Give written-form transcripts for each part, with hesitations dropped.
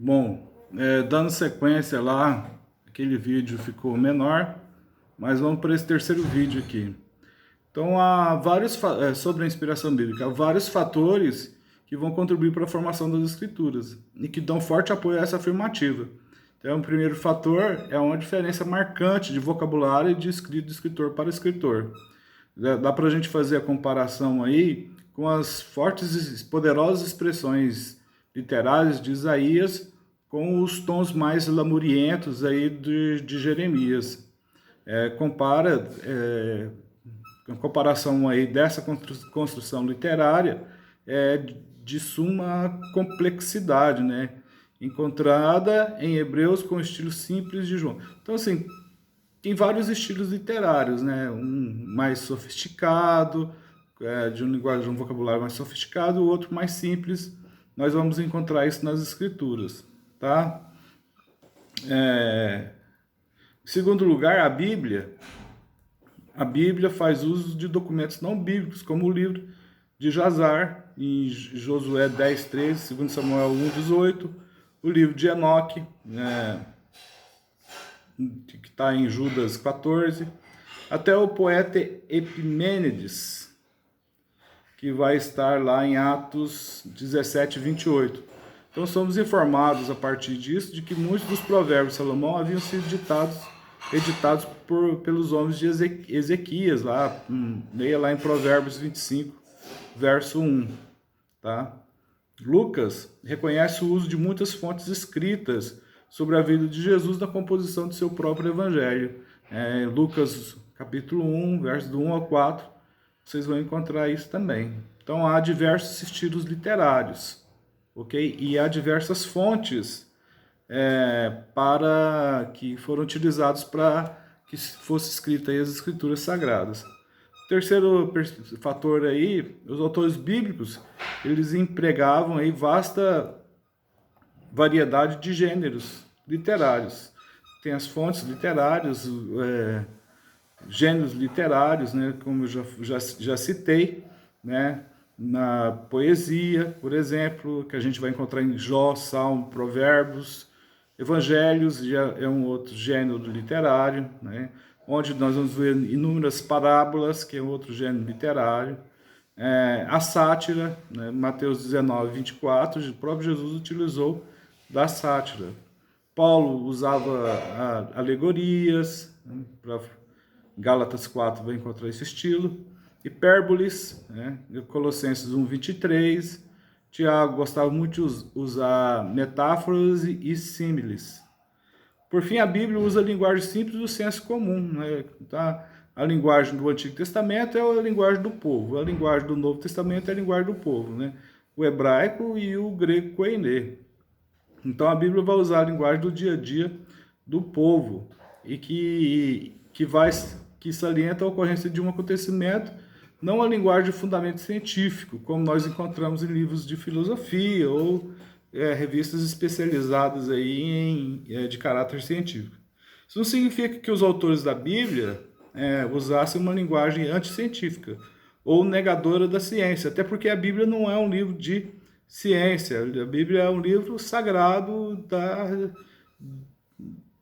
Bom, dando sequência lá, aquele vídeo ficou menor, mas vamos para esse terceiro vídeo aqui. Então, há sobre a inspiração bíblica, há vários fatores que vão contribuir para a formação das escrituras e que dão forte apoio a essa afirmativa. Então, o primeiro fator é uma diferença marcante de vocabulário de escrito de escritor para escritor. Dá para a gente fazer a comparação aí com as fortes e poderosas expressões literárias de Isaías com os tons mais lamurientos aí de Jeremias. A comparação aí dessa construção literária é de suma complexidade, né? Encontrada em Hebreus com estilo simples de João. Então, assim, tem vários estilos literários, né? Um mais sofisticado, de um linguagem, de um vocabulário mais sofisticado, o outro mais simples. Nós vamos encontrar isso nas escrituras, tá? Em segundo lugar, a Bíblia faz uso de documentos não bíblicos, como o livro de Jazar, em Josué 10:13, 2 Samuel 1:18, o livro de Enoque, que está em Judas 14, até o poeta Epimênides, que vai estar lá em Atos 17:28. Então somos informados a partir disso de que muitos dos provérbios de Salomão haviam sido editados pelos homens de Ezequias, leia lá em Provérbios 25, verso 1. Tá? Lucas reconhece o uso de muitas fontes escritas sobre a vida de Jesus na composição de seu próprio evangelho. Lucas capítulo 1, verso do 1 ao 4, vocês vão encontrar isso também. Então há diversos estilos literários, ok? E há diversas fontes para que foram utilizados para que fosse escrita aí as escrituras sagradas. Terceiro fator aí, os autores bíblicos, eles empregavam aí vasta variedade de gêneros literários. Tem as fontes literárias, gêneros literários, né, como eu já citei, né, na poesia, por exemplo, que a gente vai encontrar em Jó, Salmo, Provérbios. Evangelhos já é um outro gênero literário, né, onde nós vamos ver inúmeras parábolas, que é outro gênero literário. A sátira, né, Mateus 19:24, o próprio Jesus utilizou da sátira. Paulo usava alegorias, né, para Gálatas 4 vai encontrar esse estilo. Hipérboles, né, Colossenses 1:23. Tiago gostava muito de usar metáforas e símiles. Por fim, a Bíblia usa a linguagem simples do senso comum, né? Tá? A linguagem do Antigo Testamento é a linguagem do povo, a linguagem do Novo Testamento é a linguagem do povo, né? O hebraico e o grego koiné. Então a Bíblia vai usar a linguagem do dia a dia do povo e que salienta a ocorrência de um acontecimento, não a linguagem de fundamento científico, como nós encontramos em livros de filosofia ou revistas especializadas aí de caráter científico. Isso não significa que os autores da Bíblia usassem uma linguagem anticientífica ou negadora da ciência, até porque a Bíblia não é um livro de ciência, a Bíblia é um livro sagrado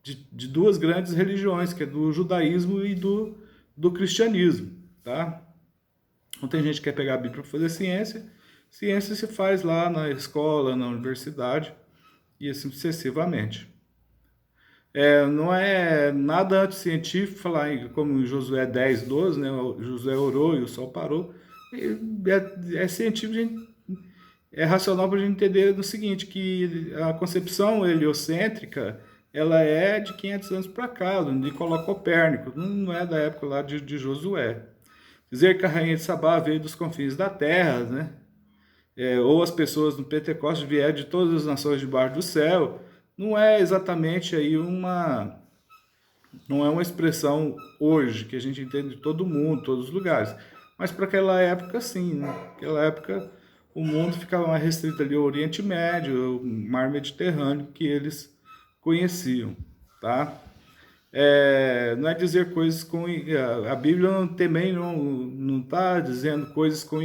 de duas grandes religiões, que é do judaísmo e do cristianismo, tá? Então tem gente que quer pegar a Bíblia para fazer ciência, ciência se faz lá na escola, na universidade, e assim sucessivamente. Não é nada anticientífico falar como em Josué 10:12, né? Josué orou e o sol parou. É científico, é racional para a gente entender o seguinte, que a concepção heliocêntrica ela é de 500 anos para cá, de Nicolau Copérnico, não é da época lá de Josué. Dizer que a rainha de Sabá veio dos confins da terra, né? Ou as pessoas no Pentecostes vieram de todas as nações debaixo do céu, não é exatamente aí não é uma expressão hoje que a gente entende de todo mundo, todos os lugares, mas para aquela época sim, né? Naquela época o mundo ficava mais restrito ali ao Oriente Médio, ao Mar Mediterrâneo que eles conheciam, tá? Não é dizer coisas com... A Bíblia também não está dizendo coisas com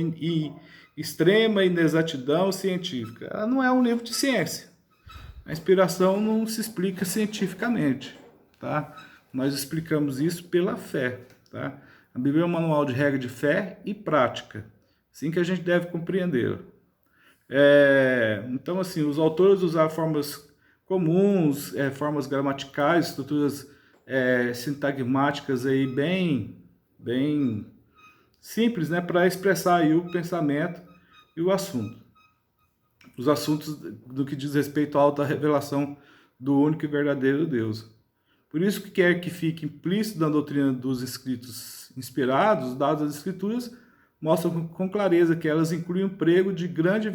extrema inexatidão científica. Ela não é um livro de ciência. A inspiração não se explica cientificamente, tá? Nós explicamos isso pela fé, tá? A Bíblia é um manual de regra de fé e prática, assim que a gente deve compreendê-la. Então, assim, os autores usaram formas comuns, formas gramaticais, estruturas sintagmáticas aí bem simples, né, para expressar aí o pensamento e o assunto. Os assuntos do que diz respeito à alta revelação do único e verdadeiro Deus. Por isso que quer que fique implícito na doutrina dos escritos inspirados, dados às escrituras, mostram com clareza que elas incluem emprego de grande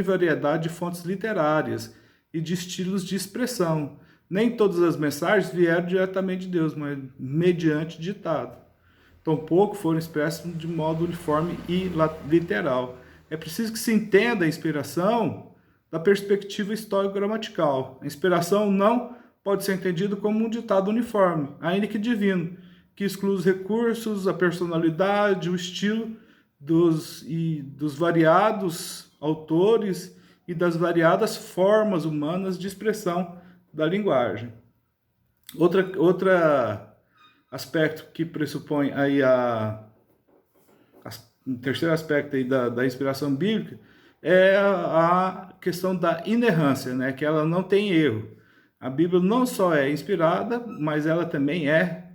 variedade de fontes literárias e de estilos de expressão. Nem todas as mensagens vieram diretamente de Deus, mas mediante ditado. Tampouco foram expressas de modo uniforme e literal. É preciso que se entenda a inspiração da perspectiva histórico-gramatical. A inspiração não pode ser entendida como um ditado uniforme, ainda que divino, que exclui os recursos, a personalidade, o estilo dos variados autores e das variadas formas humanas de expressão da linguagem. Outro aspecto que pressupõe aí o terceiro aspecto aí da inspiração bíblica é a questão da inerrância, né? Que ela não tem erro. A Bíblia não só é inspirada, mas ela também é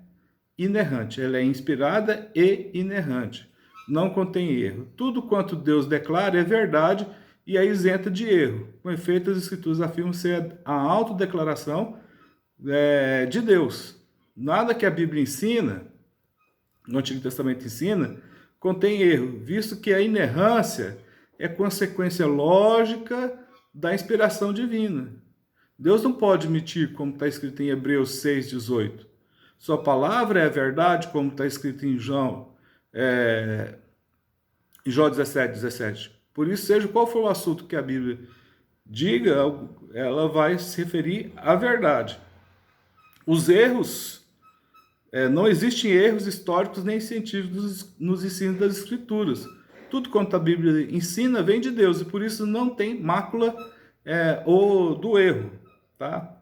inerrante. Ela é inspirada e inerrante. Não contém erro. Tudo quanto Deus declara é verdade e é isenta de erro. Com efeito, as Escrituras afirmam ser a autodeclaração de Deus. Nada que a Bíblia ensina, no Antigo Testamento ensina, contém erro, visto que a inerrância é consequência lógica da inspiração divina. Deus não pode mentir, como está escrito em Hebreus 6,18. Sua palavra é a verdade, como está escrito em Jó 17,17. Por isso, seja qual for o assunto que a Bíblia diga, ela vai se referir à verdade. Os erros, não existem erros históricos nem científicos nos ensinos das Escrituras. Tudo quanto a Bíblia ensina vem de Deus e por isso não tem mácula do erro, tá?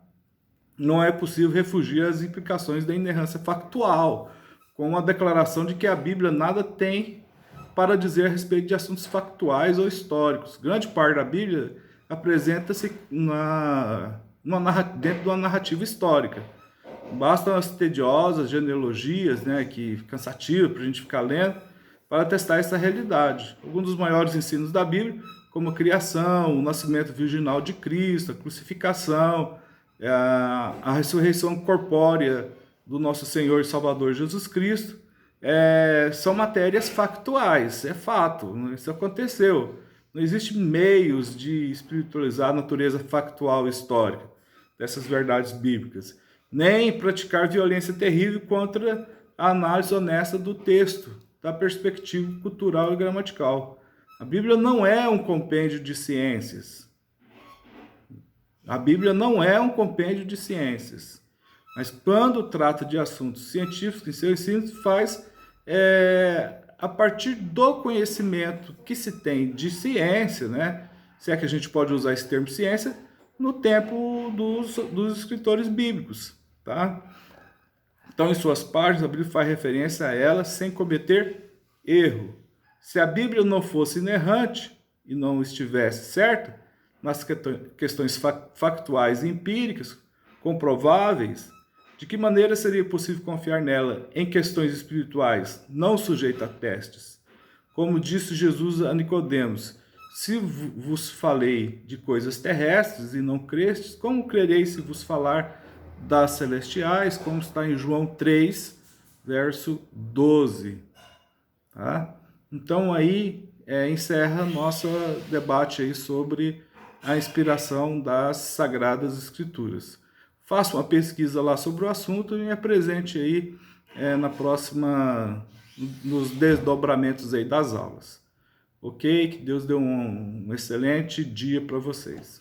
Não é possível refugiar as implicações da inerrância factual, com a declaração de que a Bíblia nada tem para dizer a respeito de assuntos factuais ou históricos. Grande parte da Bíblia apresenta-se dentro de uma narrativa histórica. Bastam as tediosas genealogias, né, que cansativas para a gente ficar lendo, para testar essa realidade. Alguns dos maiores ensinos da Bíblia, como a criação, o nascimento virginal de Cristo, a crucificação, a ressurreição corpórea do nosso Senhor e Salvador Jesus Cristo, são matérias factuais, é fato, isso aconteceu. Não existem meios de espiritualizar a natureza factual e histórica dessas verdades bíblicas, nem praticar violência terrível contra a análise honesta do texto, da perspectiva cultural e gramatical. A Bíblia não é um compêndio de ciências. A Bíblia não é um compêndio de ciências. Mas quando trata de assuntos científicos, em seu ensino, faz a partir do conhecimento que se tem de ciência, né? Se é que a gente pode usar esse termo ciência, no tempo dos escritores bíblicos, tá? Então, em suas páginas, a Bíblia faz referência a ela sem cometer erro. Se a Bíblia não fosse inerrante e não estivesse certa nas questões factuais e empíricas, comprováveis, de que maneira seria possível confiar nela em questões espirituais não sujeitas a testes? Como disse Jesus a Nicodemos, se vos falei de coisas terrestres e não crestes, como crereis se vos falar das celestiais, como está em João 3, verso 12. Tá? Então aí encerra nosso debate aí sobre a inspiração das Sagradas Escrituras. Faça uma pesquisa lá sobre o assunto e me apresente aí nos desdobramentos aí das aulas. Ok? Que Deus dê um excelente dia para vocês.